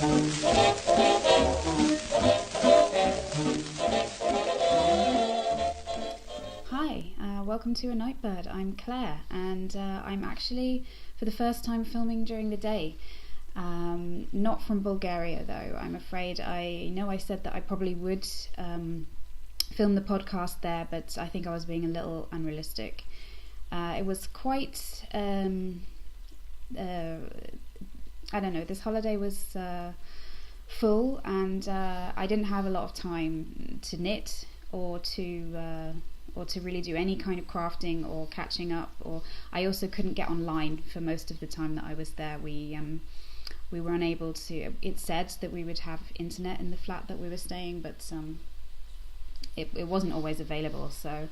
Hi, welcome to A Nightbird. I'm Claire, and I'm actually, for the first time, filming during the day. Not from Bulgaria, though. I'm afraid. I know I said that I probably would film the podcast there, but I think I was being a little unrealistic. It was quite, I don't know, this holiday was full, and I didn't have a lot of time to knit or to really do any kind of crafting or catching up. Or I also couldn't get online for most of the time that I was there. We were unable to. It said that we would have internet in the flat that we were staying, but it wasn't always available. So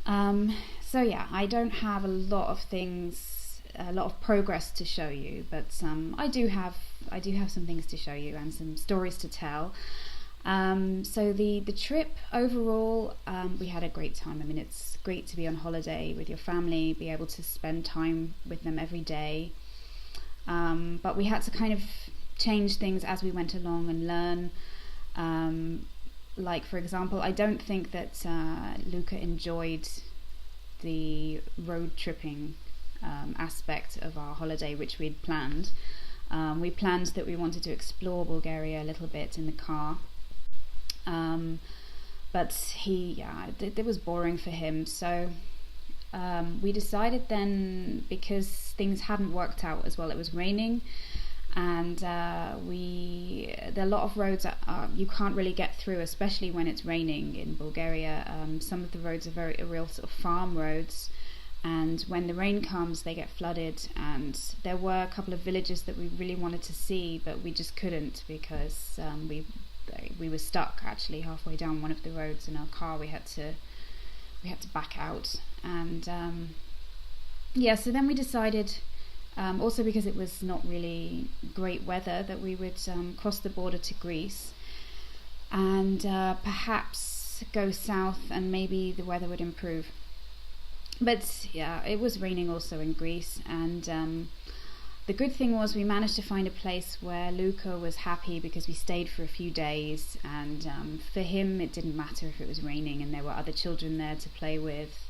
yeah, I don't have a lot of progress to show you, but I do have some things to show you and some stories to tell. So the trip overall, we had a great time. I mean, it's great to be on holiday with your family, be able to spend time with them every day. But we had to kind of change things as we went along and learn. Like, for example, I don't think that Luca enjoyed the road tripping aspect of our holiday, which we'd planned. We planned that we wanted to explore Bulgaria a little bit in the car. But it was boring for him. So we decided then, because things hadn't worked out as well, it was raining, and there are a lot of roads that you can't really get through, especially when it's raining in Bulgaria. Some of the roads are real sort of farm roads, and when the rain comes they get flooded, and there were a couple of villages that we really wanted to see, but we just couldn't because we were stuck actually halfway down one of the roads in our car. We had to back out, and so then we decided, also because it was not really great weather, that we would cross the border to Greece and perhaps go south, and maybe the weather would improve. But yeah, it was raining also in Greece, and the good thing was we managed to find a place where Luca was happy, because we stayed for a few days, and for him it didn't matter if it was raining, and there were other children there to play with,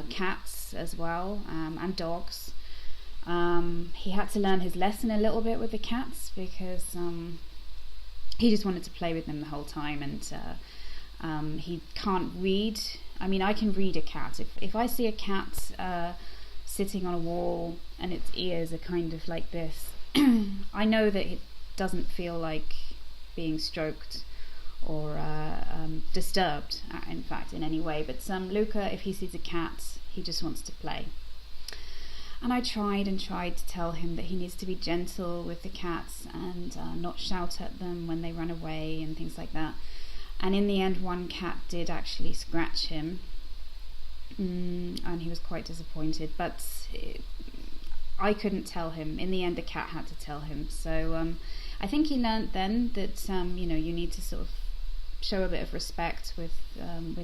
cats as well, and dogs. He had to learn his lesson a little bit with the cats, because he just wanted to play with them the whole time, and he can't read. I mean, I can read a cat. If I see a cat sitting on a wall and its ears are kind of like this, I know that it doesn't feel like being stroked or disturbed, in fact, in any way. But Luca, if he sees a cat, he just wants to play. And I tried to tell him that he needs to be gentle with the cats and not shout at them when they run away and things like that. And in the end, one cat did actually scratch him, and he was quite disappointed, but I couldn't tell him. In the end, the cat had to tell him. So I think he learnt then that you need to sort of show a bit of respect with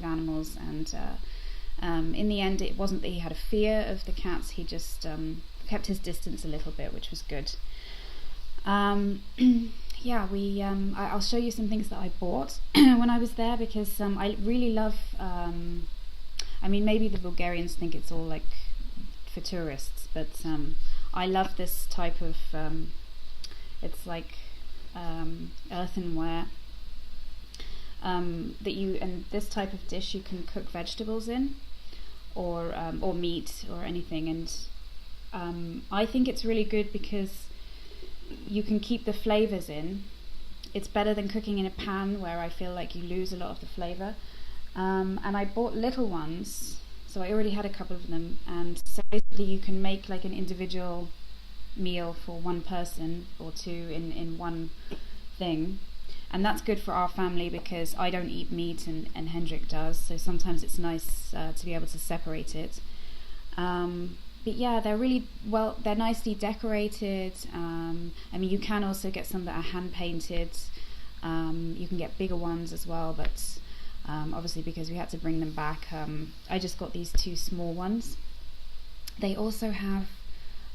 animals, and in the end, it wasn't that he had a fear of the cats. He just kept his distance a little bit, which was good. I'll show you some things that I bought when I was there, because I really love. I mean, maybe the Bulgarians think it's all like for tourists, but I love this type of. It's like earthenware. And this type of dish you can cook vegetables in, or meat or anything, and I think it's really good because you can keep the flavors in. It's better than cooking in a pan, where I feel like you lose a lot of the flavor. And I bought little ones, so I already had a couple of them, and so basically you can make like an individual meal for one person or two in one thing. And that's good for our family, because I don't eat meat and Hendrik does, so sometimes it's nice to be able to separate it. But yeah, they're really they're nicely decorated. I mean, you can also get some that are hand painted. You can get bigger ones as well, but obviously because we had to bring them back, I just got these two small ones. They also have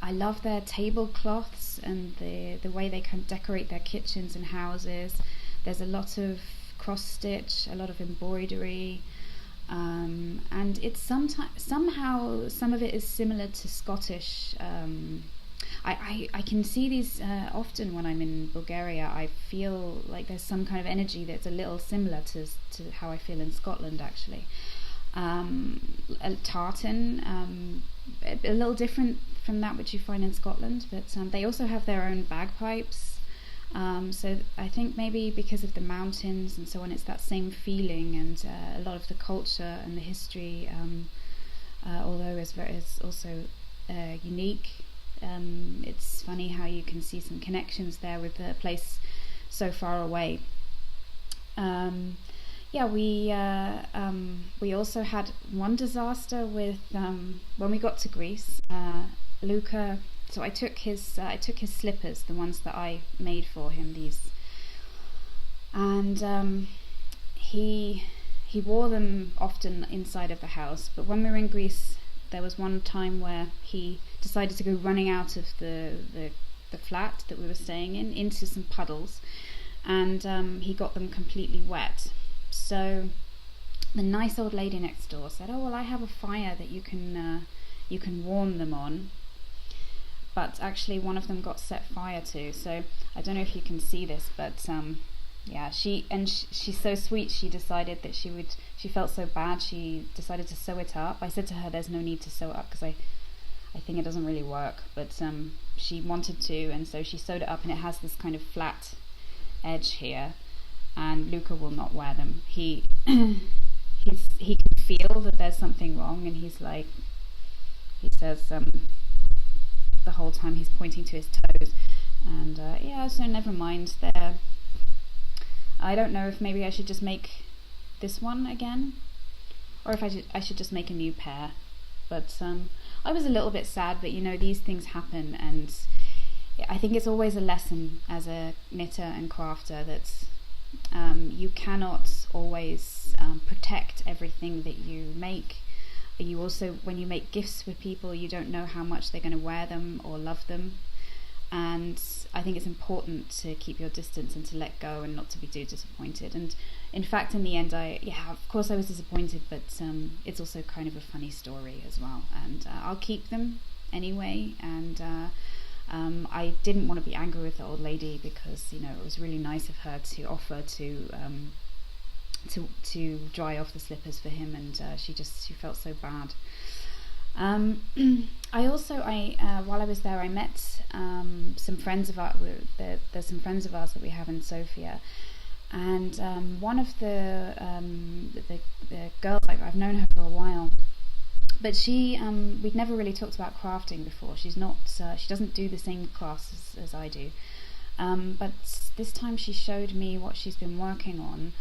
I love their tablecloths and the way they can decorate their kitchens and houses. There's a lot of cross stitch, a lot of embroidery, and it's somehow some of it is similar to Scottish. I can see these often when I'm in Bulgaria. I feel like there's some kind of energy that's a little similar to how I feel in Scotland, actually. A tartan, a little different from that which you find in Scotland, but they also have their own bagpipes. So I think maybe because of the mountains and so on, it's that same feeling, and a lot of the culture and the history, although it's also unique. It's funny how you can see some connections there with the place so far away. We also had one disaster with when we got to Greece. Luca. So I took his slippers, the ones that I made for him. And he wore them often inside of the house. But when we were in Greece, there was one time where he decided to go running out of the flat that we were staying in into some puddles, and he got them completely wet. So the nice old lady next door said, "Oh well, I have a fire that you can warm them on." But actually, one of them got set fire to. So I don't know if you can see this, but she's so sweet. She decided that she felt so bad. She decided to sew it up. I said to her, "There's no need to sew it up because I think it doesn't really work." But she wanted to, and so she sewed it up, and it has this kind of flat edge here. And Luca will not wear them. He he can feel that there's something wrong, and he says the whole time he's pointing to his toes, and so never mind there. I don't know if maybe I should just make this one again, or if I should just make a new pair. But I was a little bit sad, but these things happen, and I think it's always a lesson as a knitter and crafter that you cannot always protect everything that you make. You also, when you make gifts for people, you don't know how much they're going to wear them or love them, and I think it's important to keep your distance and to let go and not to be too disappointed. And in fact, in the end, of course I was disappointed, but it's also kind of a funny story as well, and I'll keep them anyway. And I didn't want to be angry with the old lady, because it was really nice of her to offer to dry off the slippers for him, and she felt so bad. While I was there, I met some friends of ours. There's some friends of ours that we have in Sofia, and one of the girls, I've known her for a while, but we'd never really talked about crafting before. She doesn't do the same classes as I do, but this time she showed me what she's been working on,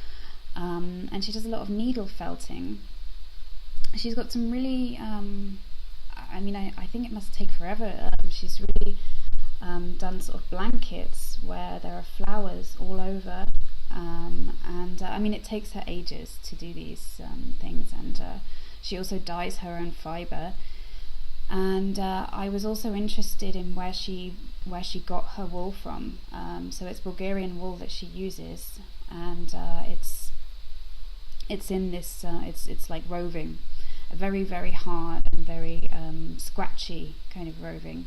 and she does a lot of needle felting. She's got some really, I think it must take forever. She's really done sort of blankets where there are flowers all over, and it takes her ages to do these things, and she also dyes her own fibre. And I was also interested in where she got her wool from. So it's Bulgarian wool that she uses, and it's in this. It's like roving, a very, very hard and very scratchy kind of roving.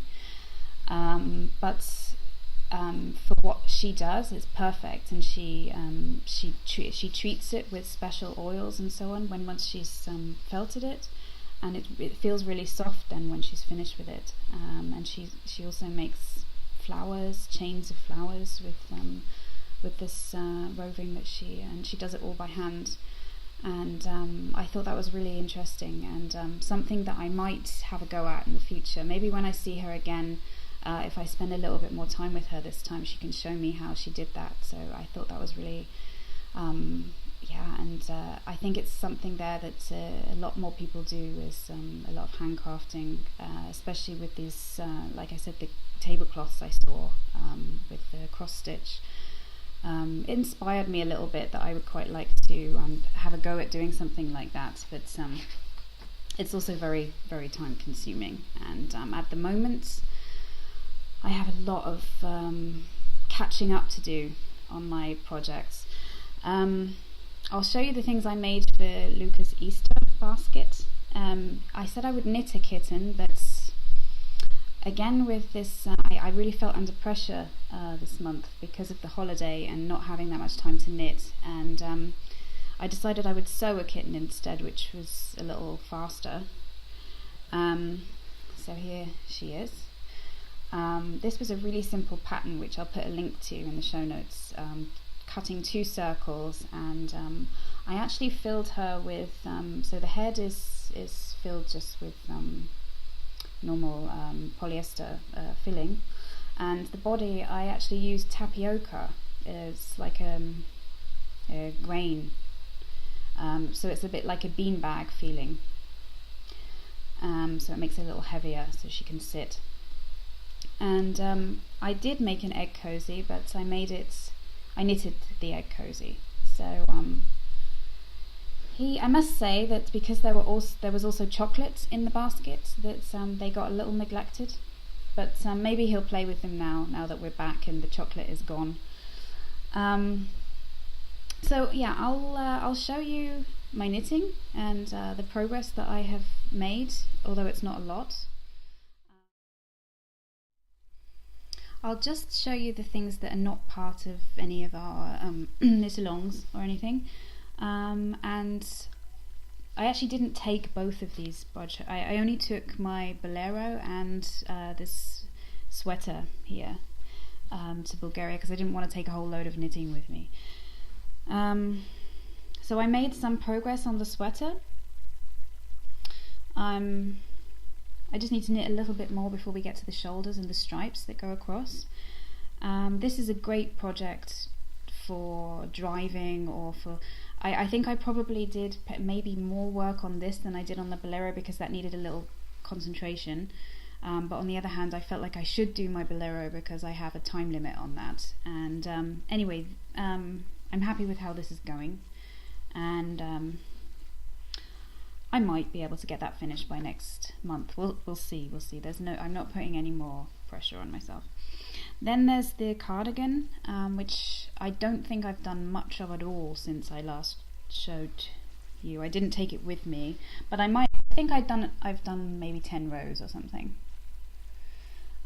But for what she does, it's perfect, and she treats it with special oils and so on once she's felted it, and it feels really soft then when she's finished with it. And she also makes flowers, chains of flowers with this roving that she does it all by hand. And I thought that was really interesting, and something that I might have a go at in the future. Maybe when I see her again, if I spend a little bit more time with her this time, she can show me how she did that. So I thought that was really, I think it's something there that a lot more people do, is a lot of handcrafting, especially with these, like I said, the tablecloths I saw with the cross stitch. It inspired me a little bit that I would quite like to have a go at doing something like that, but it's also very, very time consuming, and at the moment I have a lot of catching up to do on my projects. I'll show you the things I made for Luca's Easter basket. I said I would knit a kitten, but again with this, I really felt under pressure this month because of the holiday and not having that much time to knit, and I decided I would sew a kitten instead, which was a little faster. So here she is. This was a really simple pattern which I'll put a link to in the show notes, cutting 2 circles, and I actually filled her with, so the head is filled just with normal polyester filling, and the body I actually used tapioca. It's like a grain, so it's a bit like a beanbag feeling, so it makes it a little heavier so she can sit. And I did make an egg cozy, but I knitted the egg cozy. So I must say that because there was also chocolate in the basket, that they got a little neglected. But maybe he'll play with them now that we're back and the chocolate is gone. So yeah, I'll show you my knitting and the progress that I have made, although it's not a lot. I'll just show you the things that are not part of any of our knit-alongs or anything. And I actually didn't take both of these projects. I only took my bolero and this sweater here to Bulgaria because I didn't want to take a whole load of knitting with me. So I made some progress on the sweater. I just need to knit a little bit more before we get to the shoulders and the stripes that go across. This is a great project for driving, or for I think I probably did maybe more work on this than I did on the bolero because that needed a little concentration, but on the other hand I felt like I should do my bolero because I have a time limit on that. And anyway, I'm happy with how this is going, and I might be able to get that finished by next month. We'll see. I'm not putting any more pressure on myself. Then there's the cardigan, which I don't think I've done much of at all since I last showed you. I didn't take it with me, but I think I've done maybe 10 rows or something.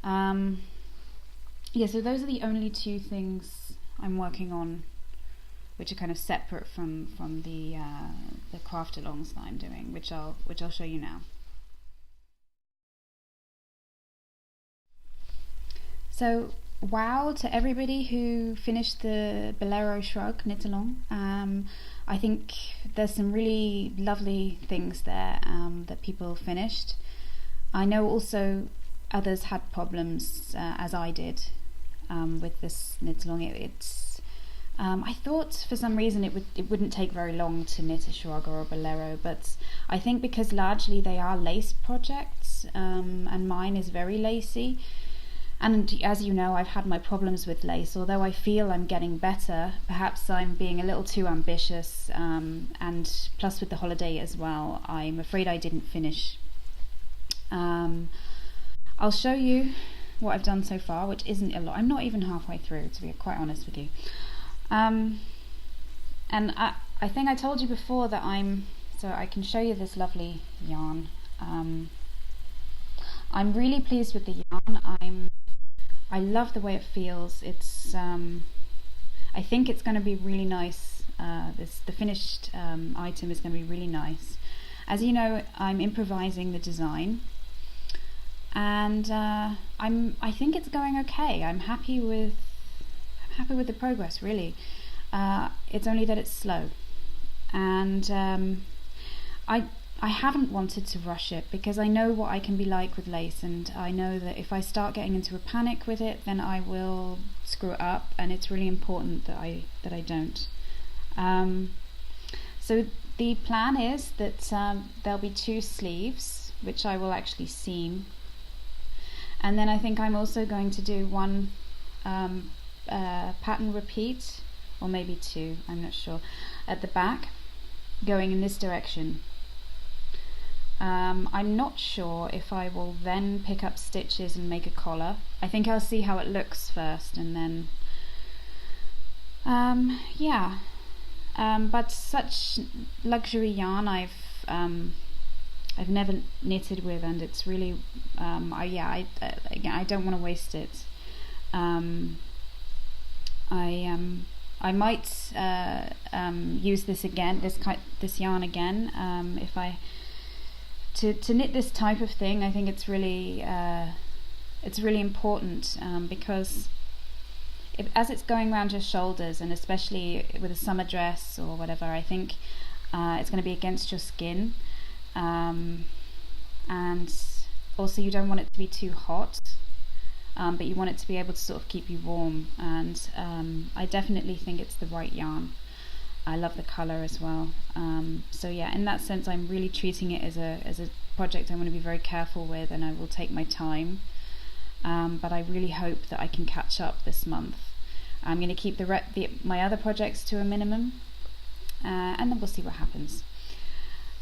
Yeah, so those are the only 2 things I'm working on, which are kind of separate from the craft-alongs that I'm doing, which I'll show you now. So, wow to everybody who finished the Bolero Shrug knit-along. I think there's some really lovely things there that people finished. I know also others had problems, as I did, with this knit-along. I thought for some reason it wouldn't take very long to knit a shrug or a bolero, but I think because largely they are lace projects, and mine is very lacy, and as you know, I've had my problems with lace. Although I feel I'm getting better, perhaps I'm being a little too ambitious, and plus with the holiday as well, I'm afraid I didn't finish. I'll show you what I've done so far, which isn't a lot. I'm not even halfway through, to be quite honest with you. And I think I told you before that so I can show you this lovely yarn. I'm really pleased with the yarn. I love the way it feels. It's I think it's going to be really nice. The finished item is going to be really nice. As you know, I'm improvising the design, and I think it's going okay. I'm happy with the progress, really. It's only that it's slow, and I haven't wanted to rush it because I know what I can be like with lace, and I know that if I start getting into a panic with it, then I will screw it up, and it's really important that I don't. So the plan is that there'll be 2 sleeves, which I will actually seam, and then I think I'm also going to do 1 pattern repeat, or maybe 2, I'm not sure, at the back, going in this direction. I'm not sure if I will then pick up stitches and make a collar. I think I'll see how it looks first, and then yeah. But such luxury yarn I've never knitted with, and it's really I don't want to waste it. I might use this yarn again if I to knit this type of thing. I think it's really important because as it's going around your shoulders, and especially with a summer dress or whatever, I think it's going to be against your skin, and also you don't want it to be too hot, but you want it to be able to sort of keep you warm, and I definitely think it's the right yarn. I love the colour as well, so yeah, in that sense I'm really treating it as a project I want to be very careful with, and I will take my time. But I really hope that I can catch up this month. I'm going to keep my other projects to a minimum, and then we'll see what happens.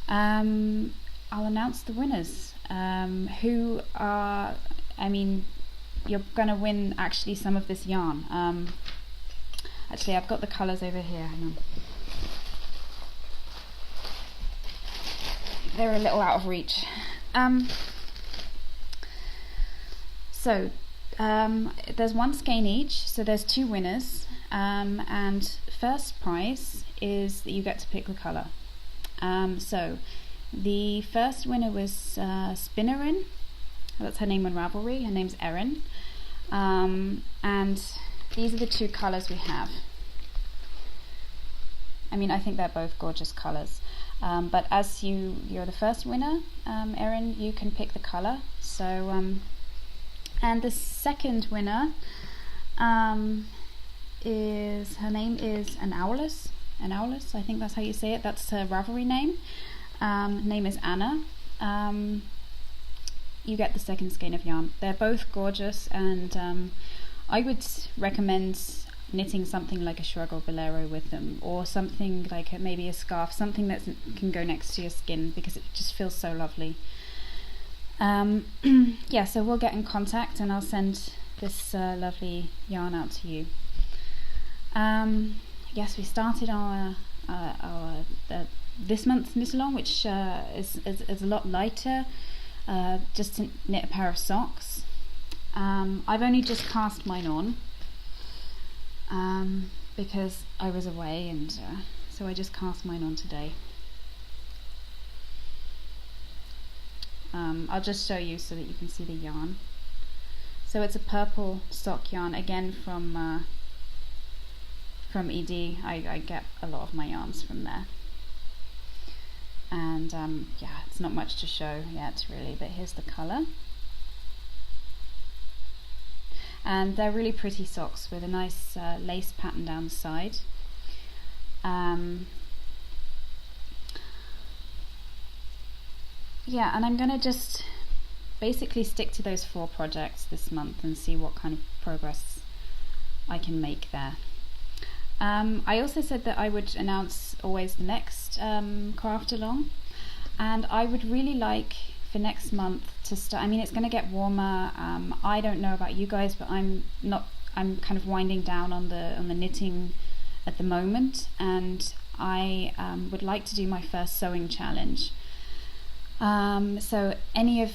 I'll announce the winners, who are, you're going to win actually some of this yarn. Actually, I've got the colours over here, hang on. They're a little out of reach. So there's one skein each, so there's 2 winners, and first prize is that you get to pick the colour. So the first winner was Spinnerin, that's her name on Ravelry, her name's Erin, and these are the 2 colours we have. I think they're both gorgeous colours, but as you're the first winner, Erin, you can pick the colour. So and the second winner is, her name is Anaulus, I think that's how you say it, that's her Ravelry name. Name is Anna. You get the second skein of yarn. They're both gorgeous, and I would recommend knitting something like a shrug or bolero with them, or something like maybe a scarf, something that can go next to your skin, because it just feels so lovely. Yeah, so we'll get in contact and I'll send this lovely yarn out to you. Yes, we started our this month's knit along, which is a lot lighter, just to knit a pair of socks. I've only just cast mine on because I was away, and so I just cast mine on today. I'll just show you so that you can see the yarn. So it's a purple sock yarn, again from ED. I get a lot of my yarns from there. And yeah, it's not much to show yet really, but here's the colour. And they're really pretty socks with a nice lace pattern down the side. Yeah, and I'm going to just basically stick to those 4 projects this month and see what kind of progress I can make there. I also said that I would announce always the next craft along, and I would really like for next month to start. It's going to get warmer. I don't know about you guys, but I'm kind of winding down on the knitting at the moment, and I would like to do my first sewing challenge. So any of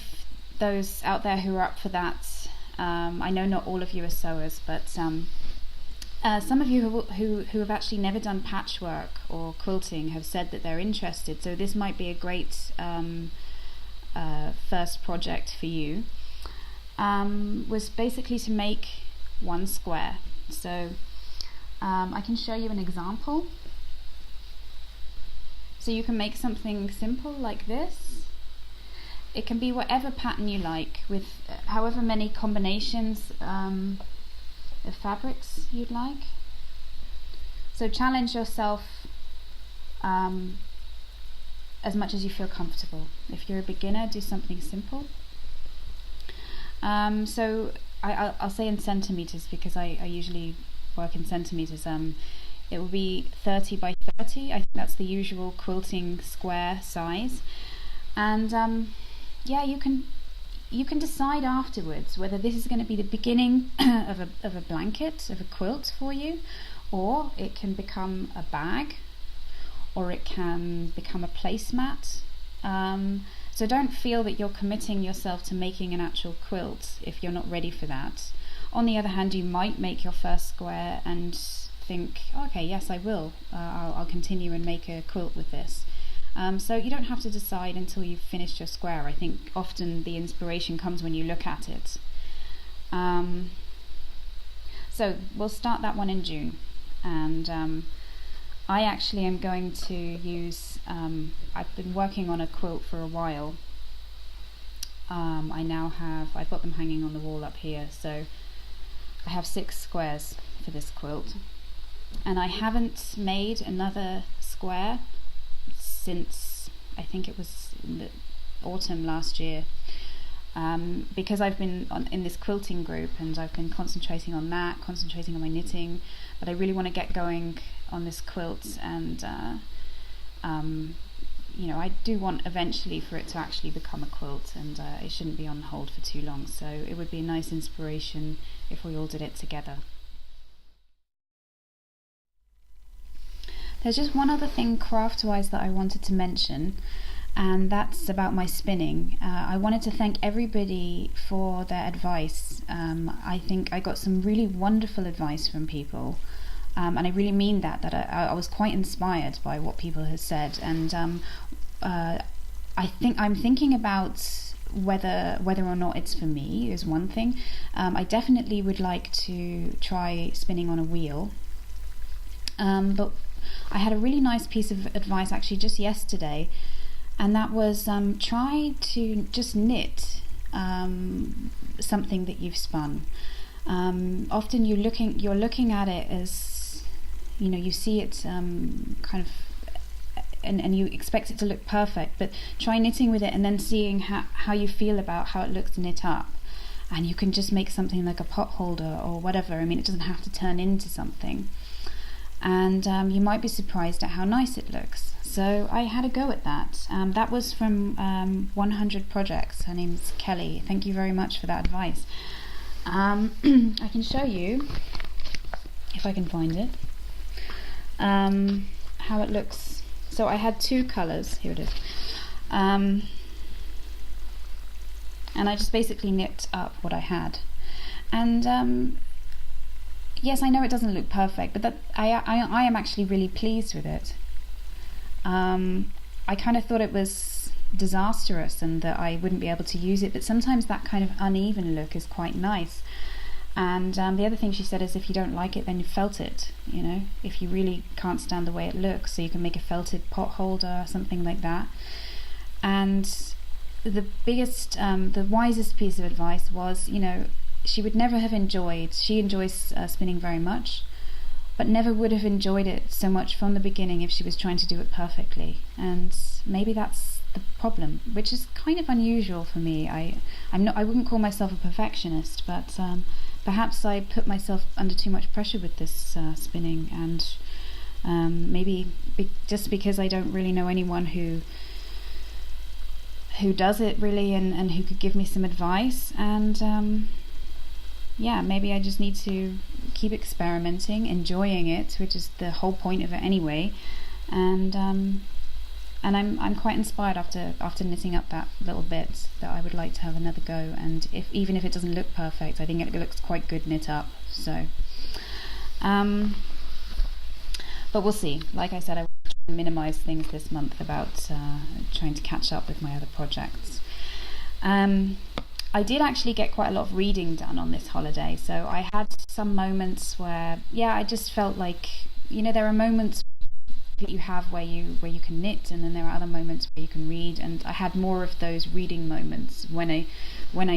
those out there who are up for that, I know not all of you are sewers, but some of you who have actually never done patchwork or quilting have said that they're interested, so this might be a great first project for you. Was basically to make 1 square. So I can show you an example. So you can make something simple like this. It can be whatever pattern you like, with however many combinations of fabrics you'd like. So challenge yourself as much as you feel comfortable. If you're a beginner, do something simple. So I'll say in centimeters, because I usually work in centimeters. It will be 30 by 30. I think that's the usual quilting square size. And yeah, you can decide afterwards whether this is going to be the beginning of a blanket, of a quilt for you, or it can become a bag, or it can become a placemat. So don't feel that you're committing yourself to making an actual quilt if you're not ready for that. On the other hand, you might make your first square and think, okay, yes, I will. I'll continue and make a quilt with this. So you don't have to decide until you've finished your square. I think often the inspiration comes when you look at it. So we'll start that one in June. And I actually am going to use, I've been working on a quilt for a while. I've got them hanging on the wall up here, so I have 6 squares for this quilt. And I haven't made another square since, I think it was in the autumn last year, because I've been in this quilting group, and I've been concentrating on my knitting, but I really want to get going on this quilt, and I do want eventually for it to actually become a quilt, and it shouldn't be on hold for too long, so it would be a nice inspiration if we all did it together. There's just one other thing craft-wise that I wanted to mention, and that's about my spinning. I wanted to thank everybody for their advice. I think I got some really wonderful advice from people, and I really mean that I was quite inspired by what people have said, and I'm thinking about whether or not it's for me is one thing. I definitely would like to try spinning on a wheel, but I had a really nice piece of advice actually just yesterday, and that was try to just knit something that you've spun. Often you're looking at it as, you see it kind of, and you expect it to look perfect, but try knitting with it and then seeing how you feel about how it looks knit up, and you can just make something like a pot holder or whatever. I mean, it doesn't have to turn into something, and you might be surprised at how nice it looks. So I had a go at that. That was from 100 Projects. Her name's Kelly. Thank you very much for that advice. I can show you, if I can find it, how it looks. So I had 2 colours. Here it is. And I just basically knit up what I had. And yes, I know it doesn't look perfect, but I am actually really pleased with it. I kind of thought it was disastrous and that I wouldn't be able to use it, but sometimes that kind of uneven look is quite nice. And the other thing she said is, if you don't like it, then you felt it, if you really can't stand the way it looks, so you can make a felted pot holder or something like that. And the wisest piece of advice was, she would never have she enjoys spinning very much, but never would have enjoyed it so much from the beginning if she was trying to do it perfectly. And maybe that's the problem, which is kind of unusual for me. I wouldn't call myself a perfectionist, but perhaps I put myself under too much pressure with this spinning, and maybe just because I don't really know anyone who does it really, and who could give me some advice, and maybe I just need to keep experimenting, enjoying it, which is the whole point of it anyway. And I'm quite inspired after knitting up that little bit, that I would like to have another go. And even if it doesn't look perfect, I think it looks quite good knit up. So, but we'll see. Like I said, I will try to minimise things this month about trying to catch up with my other projects. I did actually get quite a lot of reading done on this holiday, so I had some moments where, I just felt like, there are moments that you have where you can knit, and then there are other moments where you can read, and I had more of those reading moments when I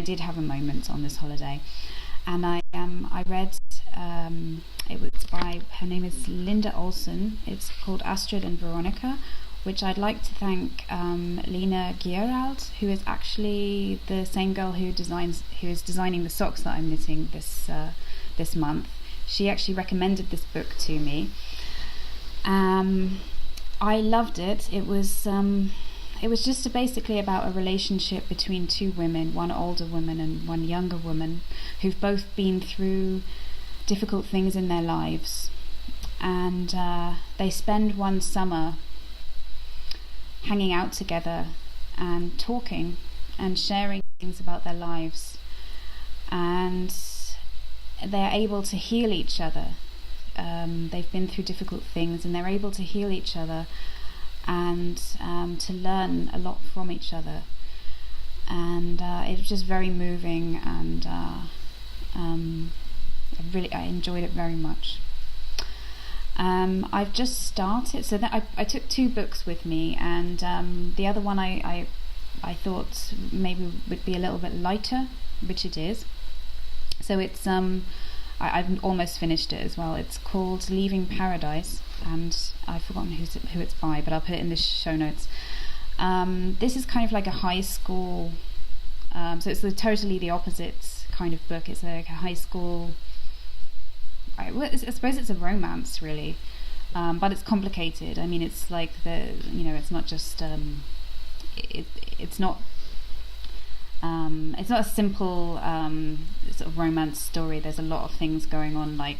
did have a moment on this holiday. And I read, it was by, her name is Linda Olson. It's called Astrid and Veronica, which I'd like to thank Lena Gerald, who is actually the same girl who is designing the socks that I'm knitting this month. She actually recommended this book to me. I loved it. It was it was just basically about a relationship between two women, one older woman and one younger woman, who've both been through difficult things in their lives, and they spend one summer hanging out together and talking and sharing things about their lives, and they're able to heal each other. They've been through difficult things and they're able to heal each other and to learn a lot from each other, and it was just very moving, and I enjoyed it very much. I've just started, so that I took 2 books with me, and the other one I thought maybe would be a little bit lighter, which it is. So it's I've almost finished it as well. It's called Leaving Paradise, and I've forgotten who it's by, but I'll put it in the show notes. This is kind of like a high school, so it's totally the opposite kind of book. It's like a high school, I suppose it's a romance really, but it's complicated. I mean, it's like it's not just it's not a simple sort of romance story. There's a lot of things going on, like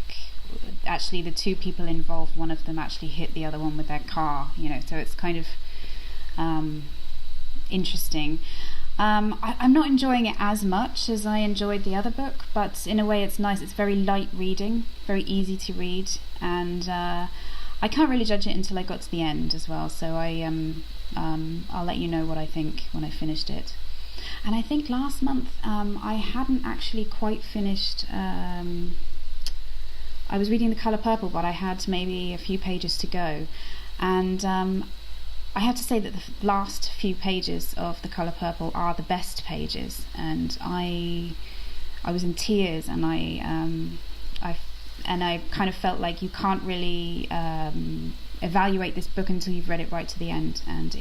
actually the 2 people involved, one of them actually hit the other one with their car, so it's kind of interesting. I'm not enjoying it as much as I enjoyed the other book, but in a way it's nice. It's very light reading, very easy to read, and I can't really judge it until I got to the end as well, so I'll let you know what I think when I finished it. And I think last month I hadn't actually quite finished. I was reading The Colour Purple, but I had maybe a few pages to go, and I have to say that the last few pages of The Colour Purple are the best pages, and I was in tears, and I kind of felt like you can't really evaluate this book until you've read it right to the end, and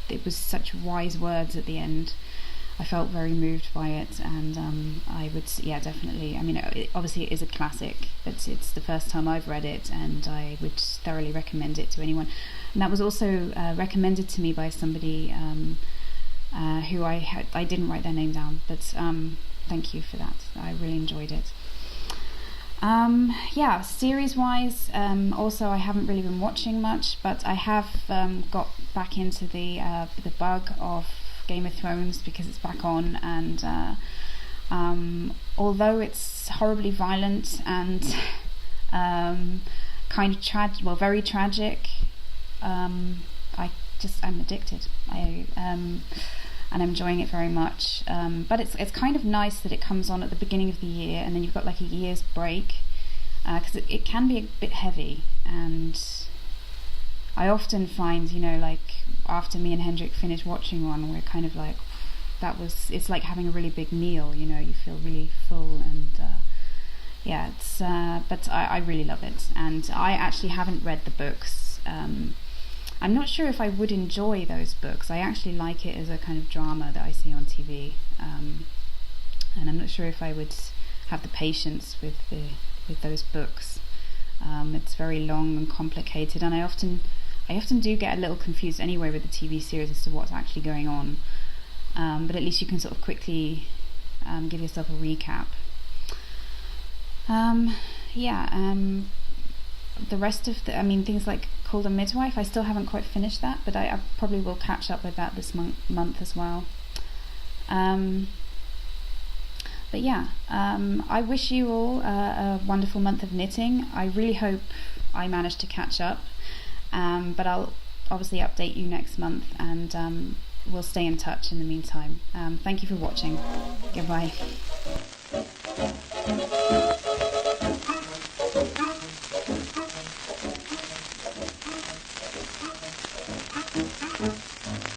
it was such wise words at the end. I felt very moved by it, and I would, definitely. I mean, obviously it is a classic, but it's the first time I've read it, and I would thoroughly recommend it to anyone. And that was also recommended to me by somebody who I didn't write their name down, but thank you for that. I really enjoyed it. Series-wise, also I haven't really been watching much, but I have got back into the bug of Game of Thrones because it's back on, and although it's horribly violent and kind of very tragic, I'm addicted. And I'm enjoying it very much. But it's kind of nice that it comes on at the beginning of the year, and then you've got like a year's break, because it can be a bit heavy, and I often find, like after me and Hendrik finish watching one, we're kind of like, it's like having a really big meal, you feel really full, and but I really love it, and I actually haven't read the books. I'm not sure if I would enjoy those books. I actually like it as a kind of drama that I see on TV, and I'm not sure if I would have the patience with those books. It's very long and complicated, and I often do get a little confused anyway with the TV series as to what's actually going on. But at least you can sort of quickly give yourself a recap. The rest of things like Called a Midwife, I still haven't quite finished that, but I probably will catch up with that this month as well. I wish you all a wonderful month of knitting. I really hope I manage to catch up, but I'll obviously update you next month, and we'll stay in touch in the meantime. Thank you for watching. Goodbye.